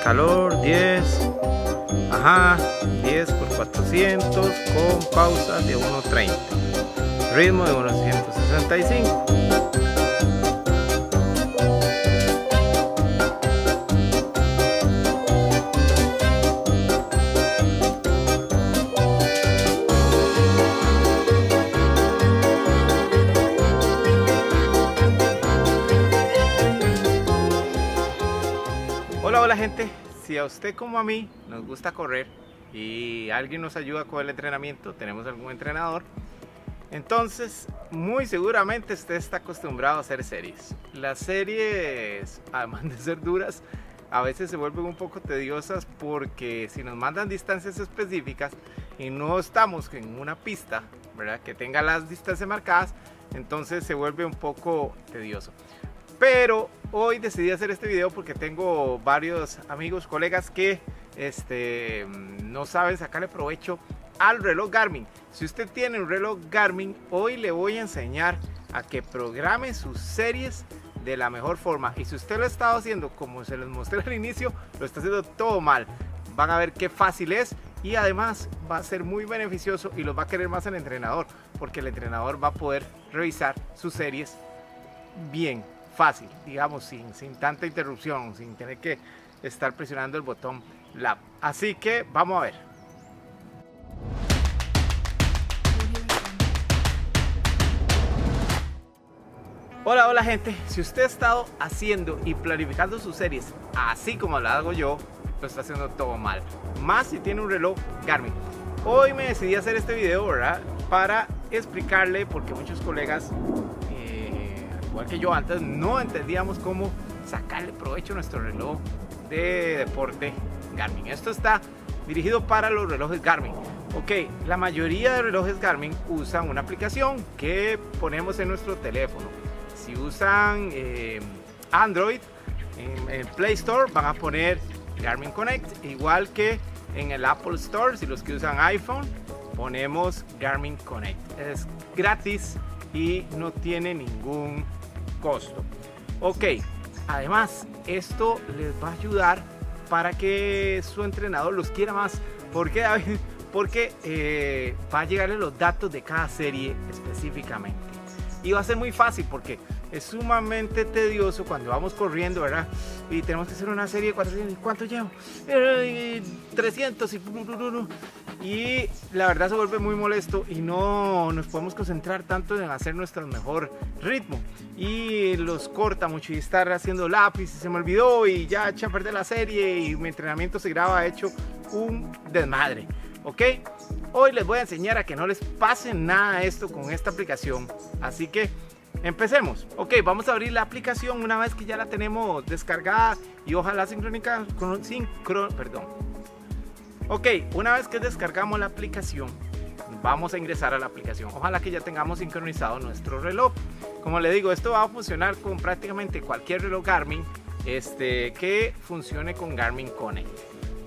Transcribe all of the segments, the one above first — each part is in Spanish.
calor 10, ajá, 10 por 400 con pausa de 1.30, ritmo de 165. Hola gente, si a usted como a mí nos gusta correr y alguien nos ayuda con el entrenamiento, tenemos algún entrenador, entonces muy seguramente usted está acostumbrado a hacer series. Las series, además de ser duras, a veces se vuelven un poco tediosas porque si nos mandan distancias específicas y no estamos en una pista, ¿verdad?, que tenga las distancias marcadas, entonces se vuelve un poco tedioso. Pero hoy decidí hacer este video porque tengo varios amigos, colegas que no saben sacarle provecho al reloj Garmin. Si usted tiene un reloj Garmin, hoy le voy a enseñar a que programe sus series de la mejor forma. Y si usted lo ha estado haciendo como se les mostré al inicio, lo está haciendo todo mal. Van a ver qué fácil es y además va a ser muy beneficioso y los va a querer más el entrenador, porque el entrenador va a poder revisar sus series bien fácil, digamos, sin tanta interrupción, sin tener que estar presionando el botón Lab. Así que vamos a ver. Hola gente, si usted ha estado haciendo y planificando sus series así como lo hago yo, lo está haciendo todo mal, más si tiene un reloj Garmin. Hoy me decidí a hacer este video, ¿verdad?, para explicarle, porque muchos colegas, igual que yo antes, no entendíamos cómo sacarle provecho a nuestro reloj de deporte Garmin. Esto está dirigido para los relojes Garmin. Ok, la mayoría de relojes Garmin usan una aplicación que ponemos en nuestro teléfono. Si usan Android, en el Play Store van a poner Garmin Connect, igual que en el Apple Store. Si los que usan iPhone, ponemos Garmin Connect. Es gratis y no tiene ningún costo. Ok, además esto les va a ayudar para que su entrenador los quiera más. Porque va a llegarle los datos de cada serie específicamente y va a ser muy fácil, porque es sumamente tedioso cuando vamos corriendo, ¿verdad?, y tenemos que hacer una serie de 400. ¿Cuánto llevo? 300 y la verdad se vuelve muy molesto y no nos podemos concentrar tanto en hacer nuestro mejor ritmo y los corta mucho, y estar haciendo lápiz y se me olvidó y ya eché a perder la serie y mi entrenamiento se graba hecho un desmadre. Ok, hoy les voy a enseñar a que no les pase nada esto con esta aplicación, así que empecemos. Ok, vamos a abrir la aplicación una vez que ya la tenemos descargada y ojalá sincrónica con Ok, una vez que descargamos la aplicación, vamos a ingresar a la aplicación. Ojalá que ya tengamos sincronizado nuestro reloj. Como le digo, esto va a funcionar con prácticamente cualquier reloj Garmin que funcione con Garmin Connect,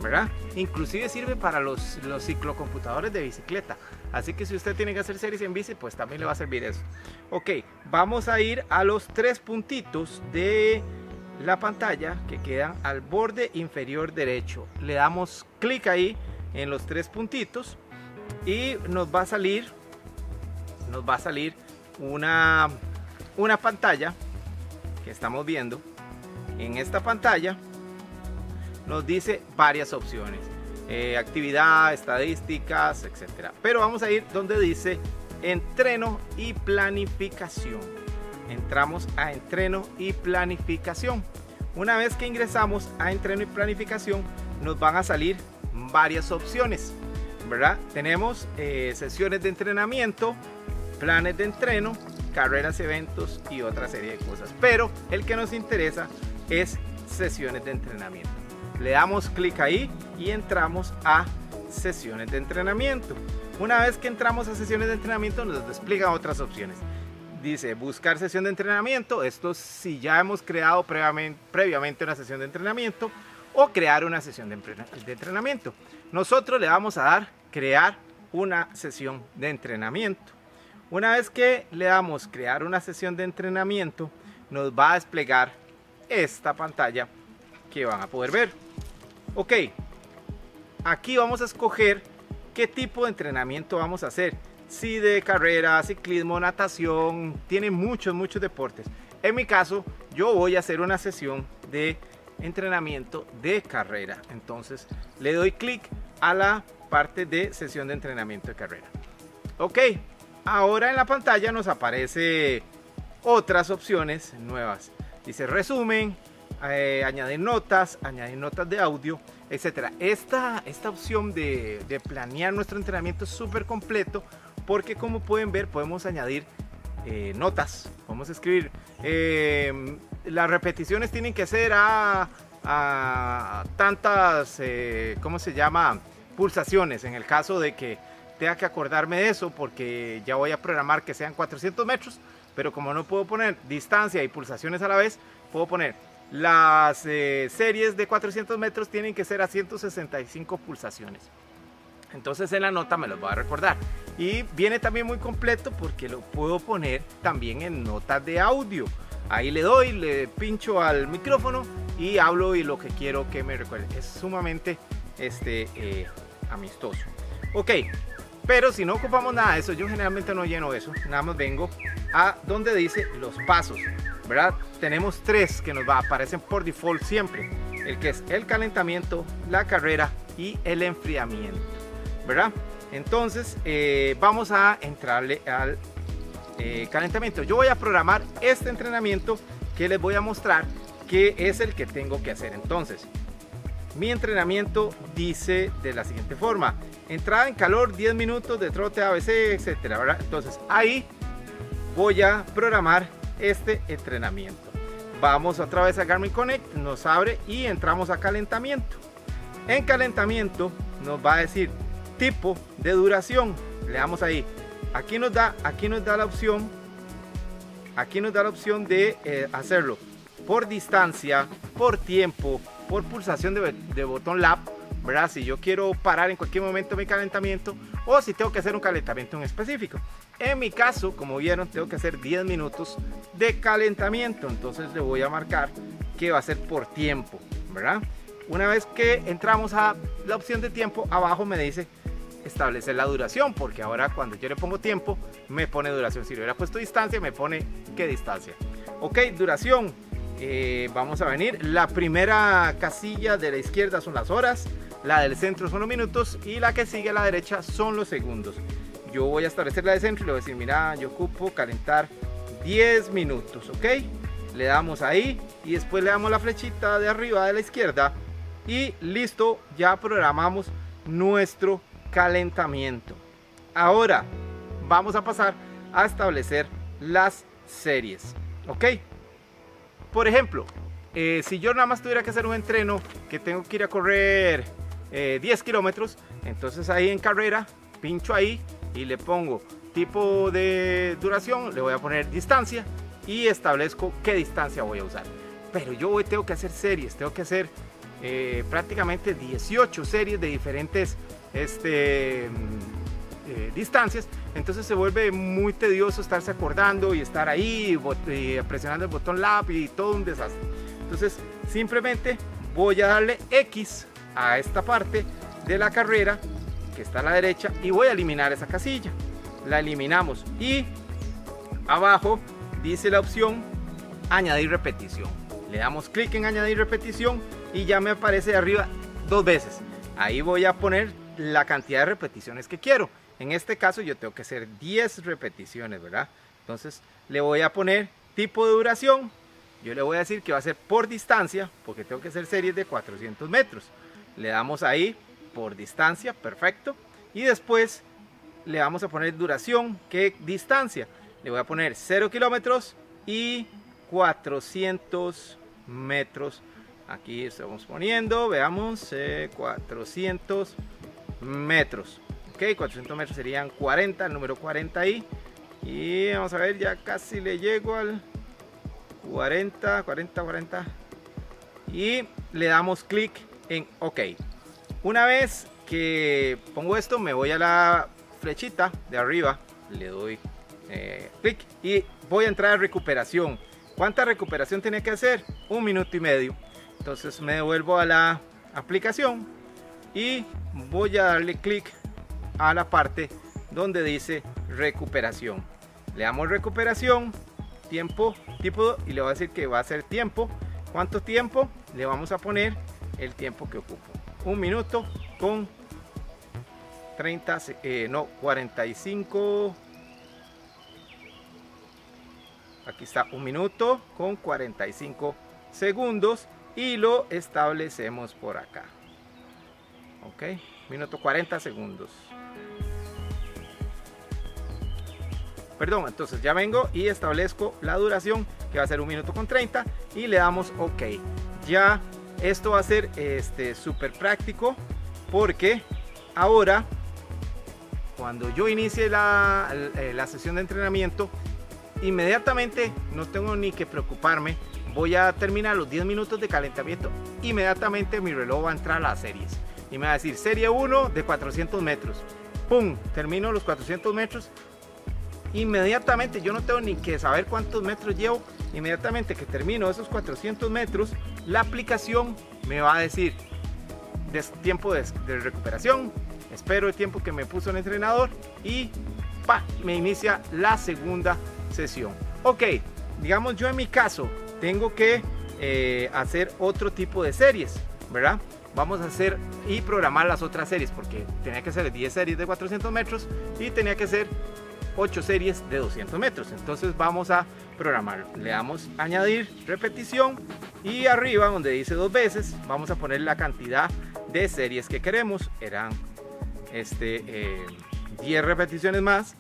¿verdad? Inclusive sirve para los ciclocomputadores de bicicleta. Así que si usted tiene que hacer series en bici, pues también le va a servir eso. Ok, vamos a ir a los tres puntitos de la pantalla que quedan al borde inferior derecho. Le damos clic ahí en los tres puntitos y nos va a salir una pantalla que estamos viendo. En esta pantalla nos dice varias opciones, actividad, estadísticas, etcétera. Pero vamos a ir donde dice entreno y planificación. Entramos a entreno y planificación. Una vez que ingresamos a entreno y planificación, nos van a salir varias opciones, ¿verdad? Tenemos sesiones de entrenamiento, planes de entreno, carreras, eventos y otra serie de cosas. Pero el que nos interesa es sesiones de entrenamiento. Le damos clic ahí y entramos a sesiones de entrenamiento. Una vez que entramos a sesiones de entrenamiento, nos despliega otras opciones. Dice buscar sesión de entrenamiento. Esto si ya hemos creado previamente una sesión de entrenamiento, o crear una sesión de entrenamiento. Nosotros le vamos a dar crear una sesión de entrenamiento. Una vez que le damos crear una sesión de entrenamiento, nos va a desplegar esta pantalla que van a poder ver. Ok, aquí vamos a escoger qué tipo de entrenamiento vamos a hacer. Si de carrera, ciclismo, natación, tiene muchos deportes. En mi caso, yo voy a hacer una sesión de entrenamiento de carrera. Entonces le doy clic a la parte de sesión de entrenamiento de carrera. Ok, ahora en la pantalla nos aparece otras opciones nuevas. Dice resumen, añadir notas de audio, etcétera. Esta opción de planear nuestro entrenamiento es súper completo, porque como pueden ver podemos añadir notas, podemos escribir las repeticiones tienen que ser a tantas ¿cómo se llama? Pulsaciones, en el caso de que tenga que acordarme de eso, porque ya voy a programar que sean 400 metros, pero como no puedo poner distancia y pulsaciones a la vez, puedo poner las series de 400 metros tienen que ser a 165 pulsaciones. Entonces en la nota me los voy a recordar. Y viene también muy completo porque lo puedo poner también en notas de audio. Ahí le doy, le pincho al micrófono y hablo y lo que quiero que me recuerde. Es sumamente amistoso. Ok, pero si no ocupamos nada de eso, yo generalmente no lleno eso. Nada más vengo a donde dice los pasos, ¿verdad? Tenemos 3 que nos aparecen por default siempre. El que es el calentamiento, la carrera y el enfriamiento, ¿verdad? Entonces vamos a entrarle al calentamiento. Yo voy a programar este entrenamiento que les voy a mostrar, que es el que tengo que hacer. Entonces mi entrenamiento dice de la siguiente forma: entrada en calor, 10 minutos de trote ABC, etcétera, ¿verdad? Entonces ahí voy a programar este entrenamiento. Vamos otra vez a Garmin Connect, nos abre y entramos a calentamiento. En calentamiento nos va a decir tipo de duración. Le damos ahí. Aquí nos da la opción. Aquí nos da la opción de hacerlo por distancia, por tiempo, por pulsación de botón lap, ¿verdad? Si yo quiero parar en cualquier momento mi calentamiento, o si tengo que hacer un calentamiento en específico. En mi caso, como vieron, tengo que hacer 10 minutos de calentamiento. Entonces le voy a marcar que va a ser por tiempo, ¿verdad? Una vez que entramos a la opción de tiempo, abajo me dice establecer la duración, porque ahora cuando yo le pongo tiempo me pone duración. Si le hubiera puesto distancia, me pone qué distancia. Ok, duración. Vamos a venir. La primera casilla de la izquierda son las horas, la del centro son los minutos y la que sigue a la derecha son los segundos. Yo voy a establecer la de centro y le voy a decir, mira, yo ocupo calentar 10 minutos, ok. Le damos ahí y después le damos la flechita de arriba de la izquierda y listo, ya programamos nuestro calentamiento. Ahora vamos a pasar a establecer las series, ok. Por ejemplo, si yo nada más tuviera que hacer un entreno que tengo que ir a correr 10 kilómetros, entonces ahí en carrera pincho ahí y le pongo tipo de duración, le voy a poner distancia y establezco qué distancia voy a usar. Pero yo tengo que hacer series, tengo que hacer prácticamente 18 series de diferentes distancias. Entonces se vuelve muy tedioso estarse acordando y estar ahí presionando el botón lap y todo un desastre. Entonces simplemente voy a darle X a esta parte de la carrera que está a la derecha y voy a eliminar esa casilla. La eliminamos y abajo dice la opción añadir repetición. Le damos clic en añadir repetición y ya me aparece arriba 2 veces. Ahí voy a poner la cantidad de repeticiones que quiero. En este caso yo tengo que hacer 10 repeticiones, ¿verdad? Entonces le voy a poner tipo de duración. Yo le voy a decir que va a ser por distancia, porque tengo que hacer series de 400 metros. Le damos ahí por distancia, perfecto. Y después le vamos a poner duración, ¿qué distancia? Le voy a poner 0 kilómetros y 400 metros. Aquí estamos poniendo, veamos, 400 metros. Ok, 400 metros serían 40, el número 40 ahí. Y vamos a ver, ya casi le llego al 40. Y le damos clic en OK. Una vez que pongo esto, me voy a la flechita de arriba, le doy clic y voy a entrar a recuperación. ¿Cuánta recuperación tiene que hacer? 1 minuto y medio. Entonces me devuelvo a la aplicación y voy a darle clic a la parte donde dice recuperación. Le damos recuperación, tiempo, tipo, y le voy a decir que va a ser tiempo. ¿Cuánto tiempo? Le vamos a poner el tiempo que ocupo. 1 minuto con 45. Aquí está, 1 minuto con 45 segundos y lo establecemos por acá. Ok, minuto 40 segundos. Perdón, entonces ya vengo y establezco la duración que va a ser 1 minuto con 30 y le damos OK. Ya esto va a ser súper práctico porque ahora cuando yo inicie la sesión de entrenamiento, inmediatamente no tengo ni que preocuparme. Voy a terminar los 10 minutos de calentamiento. Inmediatamente mi reloj va a entrar a las series y me va a decir serie 1 de 400 metros. ¡Pum! Termino los 400 metros. Inmediatamente yo no tengo ni que saber cuántos metros llevo. Inmediatamente que termino esos 400 metros, la aplicación me va a decir tiempo de recuperación. Espero el tiempo que me puso el entrenador y me inicia la segunda sesión. Ok, digamos yo en mi caso tengo que hacer otro tipo de series, ¿verdad? Vamos a hacer y programar las otras series porque tenía que ser 10 series de 400 metros y tenía que ser 8 series de 200 metros. Entonces vamos a programar. Le damos añadir repetición y arriba donde dice 2 veces vamos a poner la cantidad de series que queremos. Eran 10 repeticiones más,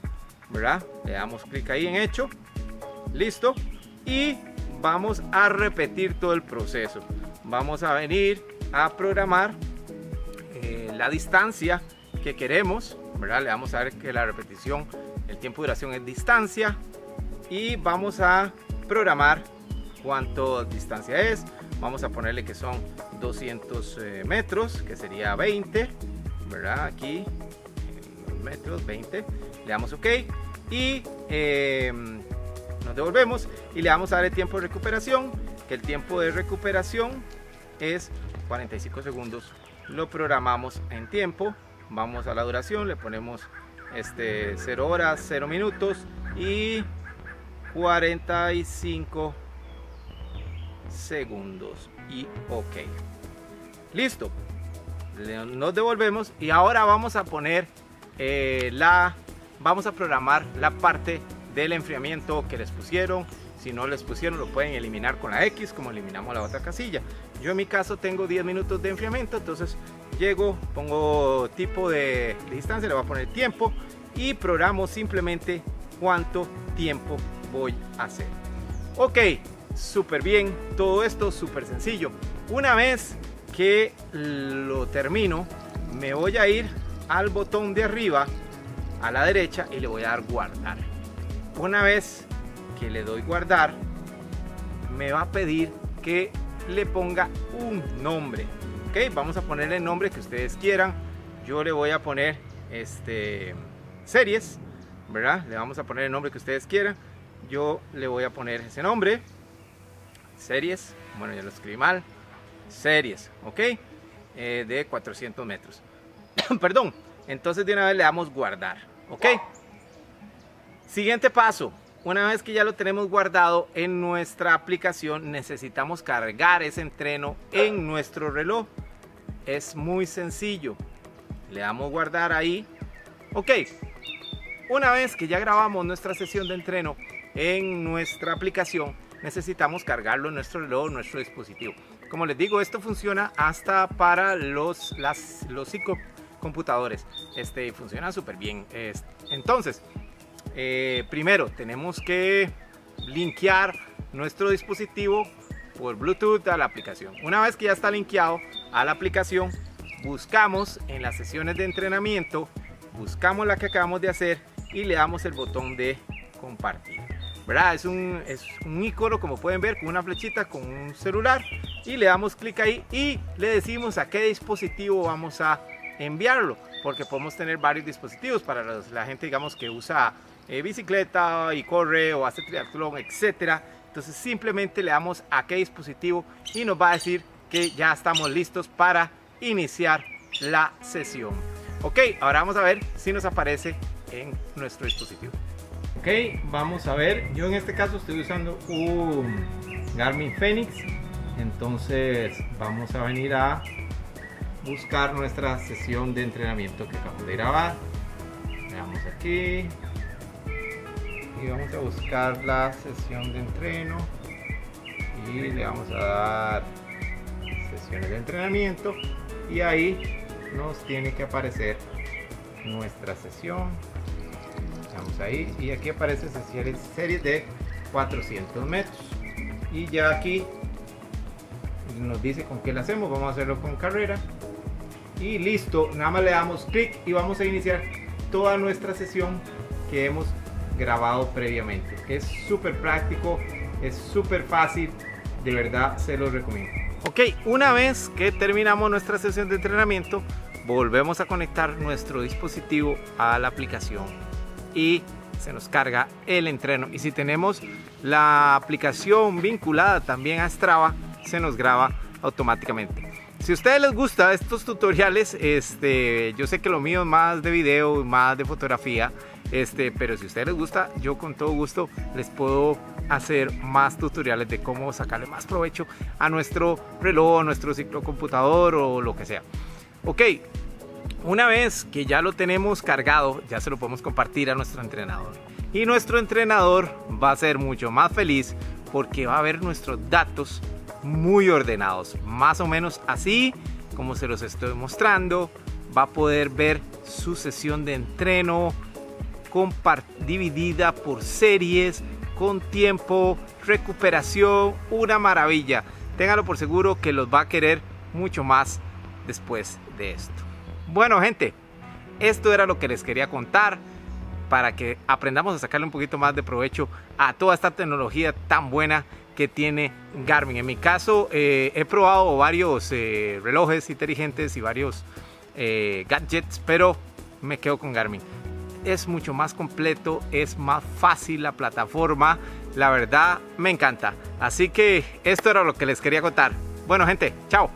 ¿verdad? Le damos clic ahí en hecho, listo, y vamos a repetir todo el proceso. Vamos a venir a programar la distancia que queremos, ¿verdad? Le vamos a ver que la repetición, el tiempo de duración es distancia y vamos a programar cuánto distancia es. Vamos a ponerle que son 200 metros, que sería 20, ¿verdad? Aquí en metros 20, le damos OK y nos devolvemos y le vamos a dar el tiempo de recuperación, que el tiempo de recuperación es 45 segundos. Lo programamos en tiempo. Vamos a la duración, le ponemos 0 horas 0 minutos y 45 segundos y OK. Listo, nos devolvemos y ahora vamos a poner vamos a programar la parte del enfriamiento que les pusieron. Si no les pusieron, lo pueden eliminar con la X, como eliminamos la otra casilla. Yo en mi caso tengo 10 minutos de enfriamiento, entonces llego, pongo tipo de distancia, le voy a poner tiempo y programo simplemente cuánto tiempo voy a hacer. Ok, súper bien, todo esto súper sencillo. Una vez que lo termino, me voy a ir al botón de arriba a la derecha y le voy a dar guardar. Una vez que le doy guardar, me va a pedir que le ponga un nombre. Ok, vamos a ponerle el nombre que ustedes quieran. Yo le voy a poner series, ¿verdad? Le vamos a poner el nombre que ustedes quieran. Yo le voy a poner ese nombre, series. Bueno, ya lo escribí mal, series, ok, de 400 metros. Perdón. Entonces de una vez le damos guardar, ok. Siguiente paso. Una vez que ya lo tenemos guardado en nuestra aplicación, necesitamos cargar ese entreno en nuestro reloj. Es muy sencillo. Le damos guardar ahí. Ok. Una vez que ya grabamos nuestra sesión de entreno en nuestra aplicación, necesitamos cargarlo en nuestro reloj, nuestro dispositivo. Como les digo, esto funciona hasta para los computadores. Funciona súper bien. Entonces, primero tenemos que linkear nuestro dispositivo por Bluetooth a la aplicación. Una vez que ya está linkeado a la aplicación, buscamos en las sesiones de entrenamiento, buscamos la que acabamos de hacer y le damos el botón de compartir, ¿verdad? Es un icono, como pueden ver, con una flechita, con un celular, y le damos clic ahí y le decimos a qué dispositivo vamos a enviarlo, porque podemos tener varios dispositivos para la gente, digamos, que usa bicicleta y corre o hace triatlón, etcétera. Entonces simplemente le damos a qué dispositivo y nos va a decir que ya estamos listos para iniciar la sesión. Ok, ahora vamos a ver si nos aparece en nuestro dispositivo. Ok, vamos a ver. Yo en este caso estoy usando un Garmin Fenix. Entonces vamos a venir a buscar nuestra sesión de entrenamiento que acabamos de grabar. Veamos aquí y vamos a buscar la sesión de entreno y le vamos a dar sesiones de entrenamiento y ahí nos tiene que aparecer nuestra sesión. Vamos ahí y aquí aparece series de 400 metros y ya aquí nos dice con qué la hacemos. Vamos a hacerlo con carrera y listo. Nada más le damos clic y vamos a iniciar toda nuestra sesión que hemos grabado previamente. Es súper práctico, es súper fácil, de verdad se lo recomiendo. Ok, una vez que terminamos nuestra sesión de entrenamiento, volvemos a conectar nuestro dispositivo a la aplicación y se nos carga el entreno. Y si tenemos la aplicación vinculada también a Strava, se nos graba automáticamente. Si a ustedes les gustan estos tutoriales, yo sé que lo mío es más de video, más de fotografía, pero si a ustedes les gusta, yo con todo gusto les puedo hacer más tutoriales de cómo sacarle más provecho a nuestro reloj, a nuestro ciclocomputador o lo que sea. Ok, una vez que ya lo tenemos cargado, ya se lo podemos compartir a nuestro entrenador. Y nuestro entrenador va a ser mucho más feliz porque va a ver nuestros datos muy ordenados, más o menos así como se los estoy mostrando. Va a poder ver su sesión de entreno dividida por series, con tiempo, recuperación, una maravilla. Ténganlo por seguro que los va a querer mucho más después de esto. Bueno, gente, esto era lo que les quería contar para que aprendamos a sacarle un poquito más de provecho a toda esta tecnología tan buena que tiene Garmin. En mi caso he probado varios relojes inteligentes y varios gadgets, pero me quedo con Garmin. Es mucho más completo, es más fácil la plataforma, la verdad me encanta. Así que esto era lo que les quería contar. Bueno, gente, chao.